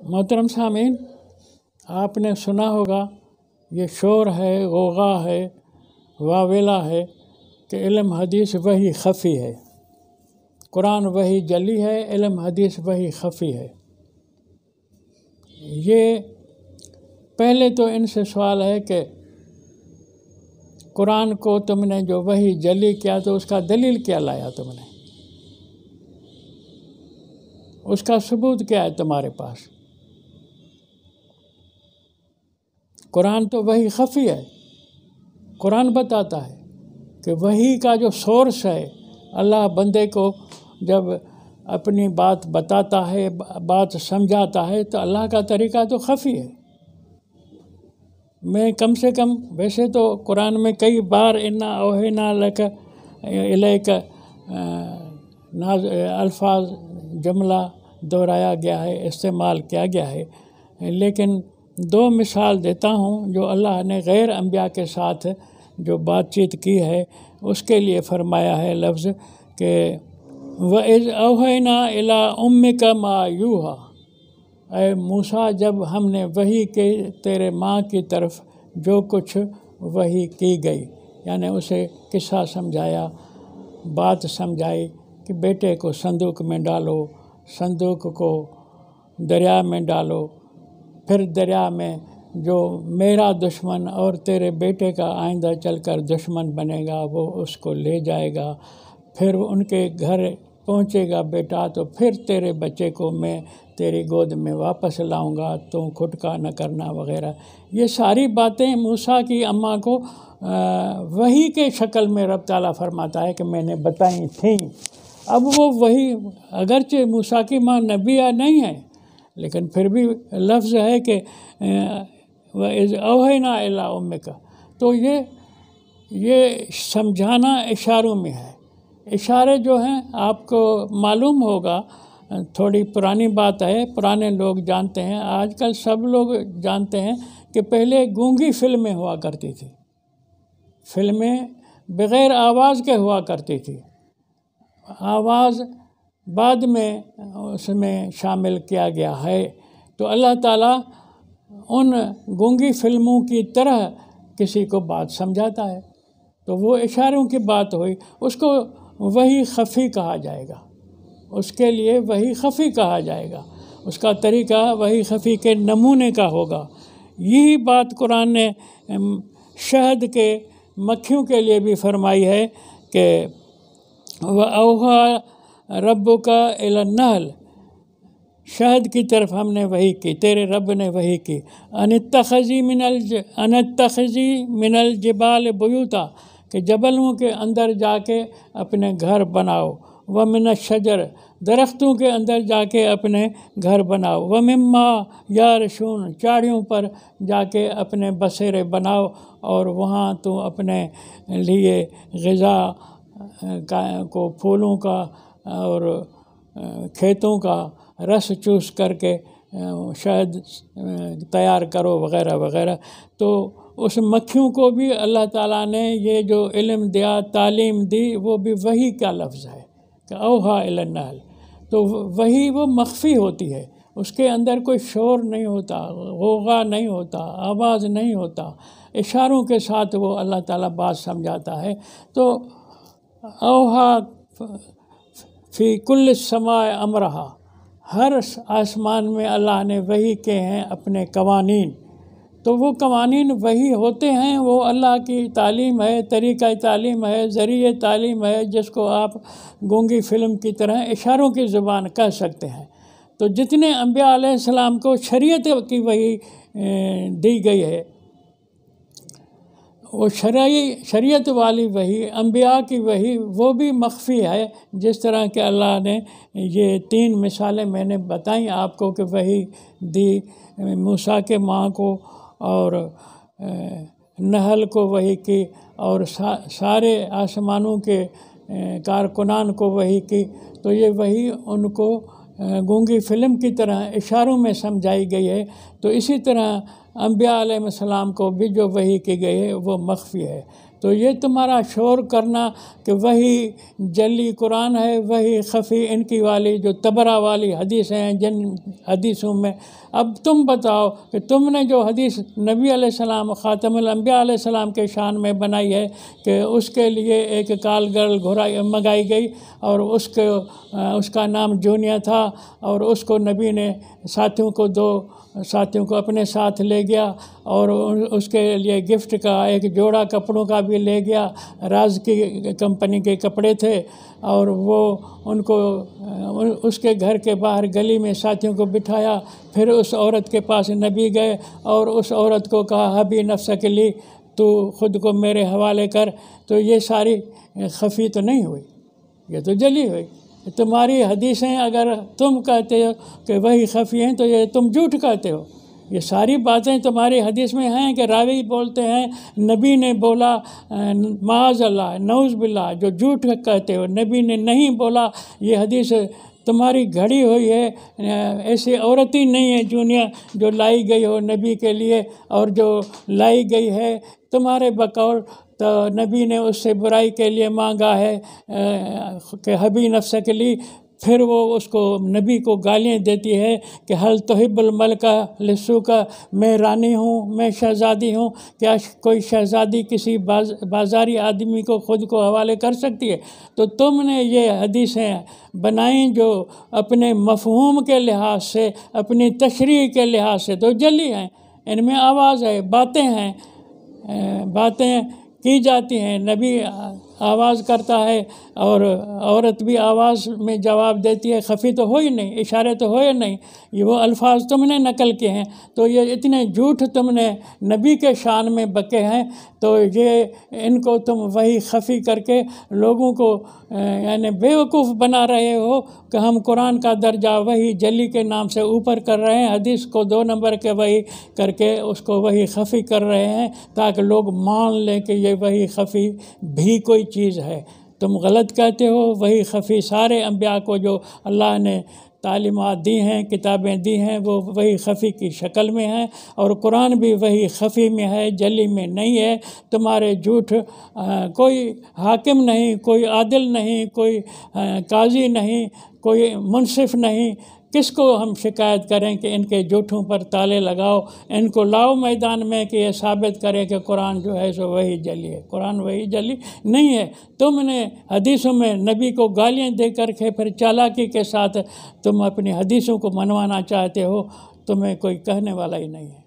محترم سامعین، آپ نے سنا ہوگا یہ شور ہے، غوغا ہے، واویلا ہے کہ علم حدیث وہی خفی ہے۔ قرآن وہی جلی ہے، علم حدیث وہی خفی ہے۔ یہ پہلے تو ان سے سوال ہے کہ قرآن کو تم نے جو وہی جلی کیا تو اس کا دلیل کیا لایا تم نے؟ اس کا ثبوت کیا ہے تمہارے پاس؟ قرآن تو وہی خفی ہے۔ قرآن بتاتا ہے کہ وحی کا جو سورس ہے، اللہ بندے کو جب اپنی بات بتاتا ہے، بات سمجھاتا ہے، تو اللہ کا طریقہ تو خفی ہے۔ میں کم سے کم ویسے تو قرآن میں کئی بار انا اوحینا لک الیک الفاظ جملہ دہرایا گیا ہے، استعمال کیا گیا ہے، لیکن دو مثال دیتا ہوں جو اللہ نے غیر انبیاء کے ساتھ جو بات چیت کی ہے اس کے لیے فرمایا ہے لفظ کہ وَإِذْ أَوْحَيْنَا إِلَىٰ أُمِّكَ مَا يُوحَىٰ، اے موسیٰ جب ہم نے وحی کے تیرے ماں کی طرف جو کچھ وحی کی گئی، یعنی اسے قصہ سمجھایا، بات سمجھائی کہ بیٹے کو صندوق میں ڈالو، صندوق کو دریا میں ڈالو، پھر دریا میں جو میرا دشمن اور تیرے بیٹے کا آئندہ چل کر دشمن بنے گا وہ اس کو لے جائے گا، پھر ان کے گھر پہنچے گا بیٹا تو پھر تیرے بچے کو میں تیری گود میں واپس لاؤں گا، تو کھٹکا نہ کرنا وغیرہ۔ یہ ساری باتیں موسیٰ کی اماں کو وحی کے شکل میں رب تعالیٰ فرماتا ہے کہ میں نے بتائی تھیں۔ اب وہ وحی اگرچہ موسیٰ کی ماں نبیہ نہیں ہے، لیکن پھر بھی لفظ ہے کہ وَإِذْ أَوْحَيْنَا إِلَىٰ أُمِّكَ، تو یہ سمجھانا اشاروں میں ہے۔ اشارے جو ہیں آپ کو معلوم ہوگا، تھوڑی پرانی بات ہے، پرانے لوگ جانتے ہیں، آج کل سب لوگ جانتے ہیں کہ پہلے گونگی فلمیں ہوا کرتی تھی، فلمیں بغیر آواز کے ہوا کرتی تھی، آواز بعد میں اس میں شامل کیا گیا ہے۔ تو اللہ تعالیٰ ان گونگی فلموں کی طرح کسی کو بات سمجھاتا ہے، تو وہ اشاروں کی بات ہوئی، اس کو وحی خفی کہا جائے گا، اس کے لیے وحی خفی کہا جائے گا، اس کا طریقہ وحی خفی کے نمونے کا ہوگا۔ یہی بات قرآن نے شہد کے مکھیوں کے لیے بھی فرمائی ہے کہ وَأَوْحَىٰ رَبُّكَ إِلَى النَّحْلِ، شہد کی طرف ہم نے وحی کی، تیرے رب نے وحی کی، أَنِ اتَّخِذِي مِنَ الْجِبَالِ بُيُوتًا، کہ جبلوں کے اندر جا کے اپنے گھر بناؤ، وَمِنَ الشَّجَرِ، درختوں کے اندر جا کے اپنے گھر بناؤ، وَمِمَّا يَعْرِشُونَ، چاڑیوں پر جا کے اپنے بسیرے بناؤ، اور وہاں تو اپنے لیے غذا کو، پھولوں کا اور کھیتوں کا رس چوس کر کے شہد تیار کرو وغیرہ وغیرہ۔ تو اس مکھیوں کو بھی اللہ تعالیٰ نے یہ جو علم دیا، تعلیم دی، وہ بھی وحی کا لفظ ہے کہ اوحا الی النحل۔ تو وحی وہ مخفی ہوتی ہے، اس کے اندر کوئی شور نہیں ہوتا، غوغا نہیں ہوتا، آواز نہیں ہوتا، اشاروں کے ساتھ وہ اللہ تعالیٰ بات سمجھاتا ہے۔ تو اوحا فی کل السماء امرہا، ہر آسمان میں اللہ نے وحی کے ہیں اپنے قوانین، تو وہ قوانین وحی ہوتے ہیں، وہ اللہ کی تعلیم ہے، طریقہ تعلیم ہے، ذریعہ تعلیم ہے، جس کو آپ گونگی فلم کی طرح اشاروں کی زبان کہہ سکتے ہیں۔ تو جتنے انبیاء علیہ السلام کو شریعت کی وحی دی گئی ہے، وہ شریعت والی وحی، انبیاء کی وحی، وہ بھی مخفی ہے، جس طرح کہ اللہ نے یہ 3 مثالیں میں نے بتائیں آپ کو کہ وحی دی موسیٰ کے ماں کو، اور نحل کو وحی کی، اور سارے آسمانوں کے کارکنان کو وحی کی۔ تو یہ وحی ان کو گونگی فلم کی طرح اشاروں میں سمجھائی گئی ہے، تو اسی طرح انبیاء علیہ السلام کو بھی جو وحی کی گئی ہے وہ مخفی ہے۔ تو یہ تمہارا شور کرنا کہ وہی جلی قرآن ہے وہی خفی ان کی والی جو تبرہ والی حدیثیں ہیں جن حدیثوں میں اب تم بتاؤ کہ تم نے جو حدیث نبی علیہ السلام خاتم الانبیاء علیہ السلام کے شان میں بنائی ہے کہ اس کے لیے ایک کال گرل منگائی گئی اور اس کا نام جونیا تھا اور اس کو نبی نے دو ساتھیوں کو اپنے ساتھ لے گیا اور اس کے لیے گفٹ کا ایک جوڑا کپڑوں کا بھی لے گیا، راز کی کمپنی کے کپڑے تھے، اور وہ ان کو اس کے گھر کے باہر گلی میں ساتھیوں کو بٹھایا، پھر اس عورت کے پاس نبی گئے اور اس عورت کو کہا حبی نفسک لی، تو خود کو میرے حوالے کر۔ تو یہ ساری خفی تو نہیں ہوئی، یہ تو جلی ہوئی۔ تمہاری حدیثیں اگر تم کہتے ہو کہ وہی خفی ہیں تو یہ تم جھوٹ کہتے ہو۔ یہ ساری باتیں تمہاری حدیث میں ہیں کہ راوی بولتے ہیں نبی نے بولا، معاذ اللہ نعوذ باللہ، جو جھوٹ کہتے ہو نبی نے نہیں بولا۔ یہ حدیث تمہاری گھڑی ہوئی ہے، ایسی عورت ہی نہیں ہے جونیا جو لائی گئی ہو نبی کے لیے، اور جو لائی گئی ہے تمہارے بقول تو نبی نے اس سے برائی کے لیے مانگا ہے کہ حبی نفسک لی، پھر وہ اس کو نبی کو گالیاں دیتی ہے کہ حل تحب الملکہ لسوکا، میں رانی ہوں، میں شہزادی ہوں، کیا کوئی شہزادی کسی بازاری آدمی کو خود کو حوالے کر سکتی ہے؟ تو تم نے یہ حدیثیں بنائیں جو اپنے مفہوم کے لحاظ سے، اپنی تشریح کے لحاظ سے تو جلی ہیں، ان میں آواز ہے، باتیں ہیں، باتیں کی جاتی ہیں، نبی آواز کرتا ہے اور عورت بھی آواز میں جواب دیتی ہے، خفی تو ہوئی نہیں، اشارے تو ہوئے نہیں، یہ وہ الفاظ تم نے نقل کیے ہیں۔ تو یہ اتنے جھوٹ تم نے نبی کے شان میں بکے ہیں، تو یہ ان کو تم وہی خفی کر کے لوگوں کو یعنی بیوقوف بنا رہے ہو کہ ہم قرآن کا درجہ وہی جلی کے نام سے اوپر کر رہے ہیں، حدیث کو 2 نمبر کے وہی کر کے اس کو وہی خفی کر رہے ہیں تاکہ لوگ مان لیں کہ یہ وہی خفی بھی کوئی چیز ہے۔ تم غلط کہتے ہو، وہی خفی سارے انبیاء کو جو اللہ نے تعلیمات دی ہیں، کتابیں دی ہیں، وہ وہی خفی کی شکل میں ہیں، اور قرآن بھی وہی خفی میں ہے، جلی میں نہیں ہے۔ تمہارے جھوٹ کوئی حاکم نہیں، کوئی عادل نہیں، کوئی قاضی نہیں، کوئی منصف نہیں، کس کو ہم شکایت کریں کہ ان کے جھوٹوں پر تالے لگاؤ؟ ان کو لاؤ میدان میں کہ یہ ثابت کرے کہ قرآن جو ہے سو وہی جلی ہے۔ قرآن وہی جلی نہیں ہے۔ تم نے حدیثوں میں نبی کو گالیاں دے کر کے پھر چالاکی کے ساتھ تم اپنی حدیثوں کو منوانا چاہتے ہو، تمہیں کوئی کہنے والا ہی نہیں ہے۔